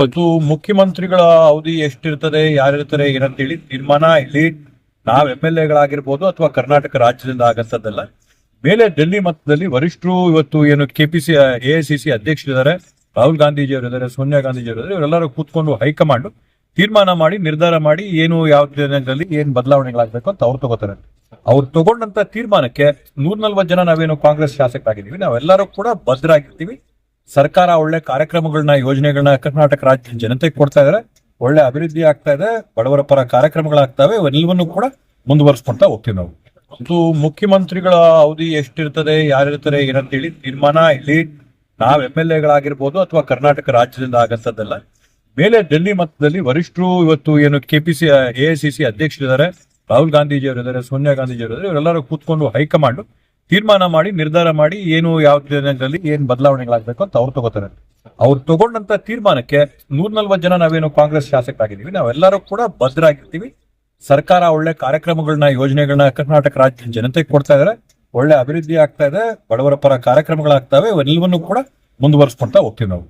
ಇವತ್ತು ಮುಖ್ಯಮಂತ್ರಿಗಳ ಅವಧಿ ಎಷ್ಟಿರ್ತದೆ, ಯಾರಿರ್ತಾರೆ ಏನಂತೇಳಿ ತೀರ್ಮಾನ ಇಲ್ಲಿ ನಾವ್ MLA ಗಳಾಗಿರ್ಬೋದು ಅಥವಾ ಕರ್ನಾಟಕ ರಾಜ್ಯದಿಂದ ಆಗಂತದ್ದಲ್ಲ. ಮೇಲೆ ಡೆಲ್ಲಿ ಮಟ್ಟದಲ್ಲಿ ವರಿಷ್ಠರು ಇವತ್ತು ಏನು KPC AICC ಅಧ್ಯಕ್ಷರಿದ್ದಾರೆ, ರಾಹುಲ್ ಗಾಂಧೀಜಿ ಅವರಿದ್ದಾರೆ, ಸೋನಿಯಾ ಗಾಂಧೀಜಿ ಅವರಿದ್ದಾರೆ, ಇವರೆಲ್ಲರೂ ಕೂತ್ಕೊಂಡು ಹೈಕಮಾಂಡ್ ತೀರ್ಮಾನ ಮಾಡಿ ನಿರ್ಧಾರ ಮಾಡಿ ಏನು ಯಾವ ದಿನಗಳಲ್ಲಿ ಏನ್ ಬದಲಾವಣೆಗಳಾಗಬೇಕು ಅಂತ ಅವ್ರು ತಗೋತಾರೆ. ಅವ್ರು ತಗೊಂಡಂತ ತೀರ್ಮಾನಕ್ಕೆ 140 ಜನ ನಾವೇನು ಕಾಂಗ್ರೆಸ್ ಶಾಸಕರಾಗಿದ್ದೀವಿ, ನಾವೆಲ್ಲರೂ ಕೂಡ ಬದ್ಧರಾಗಿರ್ತೀವಿ. ಸರ್ಕಾರ ಒಳ್ಳೆ ಕಾರ್ಯಕ್ರಮಗಳನ್ನ ಯೋಜನೆಗಳನ್ನ ಕರ್ನಾಟಕ ರಾಜ್ಯದ ಜನತೆಗೆ ಕೊಡ್ತಾ ಇದಾರೆ, ಒಳ್ಳೆ ಅಭಿವೃದ್ಧಿ ಆಗ್ತಾ ಇದೆ, ಬಡವರ ಪರ ಕಾರ್ಯಕ್ರಮಗಳಾಗ್ತವೆ, ಇವೆಲ್ಲವನ್ನೂ ಕೂಡ ಮುಂದುವರಿಸ್ಕೊಂತಾ ಹೋಗ್ತೀವಿ ನಾವು. ಇದು ಮುಖ್ಯಮಂತ್ರಿಗಳ ಅವಧಿ ಎಷ್ಟಿರ್ತದೆ, ಯಾರಿರ್ತಾರೆ ಏನಂತೇಳಿ ತೀರ್ಮಾನ ಇಲ್ಲಿ ನಾವ್ MLA ಗಳಾಗಿರ್ಬೋದು ಅಥವಾ ಕರ್ನಾಟಕ ರಾಜ್ಯದಿಂದ ಆಗಂತದ್ದಲ್ಲ. ಮೇಲೆ ಡೆಲ್ಲಿ ಮಟ್ಟದಲ್ಲಿ ವರಿಷ್ಠರು ಇವತ್ತು ಏನು KPC AICC ಅಧ್ಯಕ್ಷರಿದ್ದಾರೆ, ರಾಹುಲ್ ಗಾಂಧೀಜಿ ಅವರಿದ್ದಾರೆ, ಸೋನಿಯಾ ಗಾಂಧೀಜಿ ಅವರಿದ್ದಾರೆ, ಇವರೆಲ್ಲರೂ ಕೂತ್ಕೊಂಡು ಹೈಕಮಾಂಡ್ ತೀರ್ಮಾನ ಮಾಡಿ ನಿರ್ಧಾರ ಮಾಡಿ ಏನು ಯಾವ ದಿನಗಳಲ್ಲಿ ಏನ್ ಬದಲಾವಣೆಗಳಾಗಬೇಕು ಅಂತ ಅವ್ರು ತಗೋತಾರೆ. ಅವ್ರು ತಗೊಂಡಂತ ತೀರ್ಮಾನಕ್ಕೆ 140 ಜನ ನಾವೇನು ಕಾಂಗ್ರೆಸ್ ಶಾಸಕರಾಗಿದ್ದೀವಿ, ನಾವೆಲ್ಲರೂ ಕೂಡ ಬದ್ಧರಾಗಿರ್ತೀವಿ. ಸರ್ಕಾರ ಒಳ್ಳೆ ಕಾರ್ಯಕ್ರಮಗಳನ್ನ ಯೋಜನೆಗಳನ್ನ ಕರ್ನಾಟಕ ರಾಜ್ಯದ ಜನತೆಗೆ ಕೊಡ್ತಾ ಇದಾರೆ, ಒಳ್ಳೆ ಅಭಿವೃದ್ಧಿ ಆಗ್ತಾ ಇದೆ, ಬಡವರ ಪರ ಕಾರ್ಯಕ್ರಮಗಳಾಗ್ತವೆ, ಇವೆಲ್ಲವನ್ನೂ ಕೂಡ ಮುಂದುವರಿಸ್ಕೊಂತಾ ಹೋಗ್ತೀವಿ ನಾವು.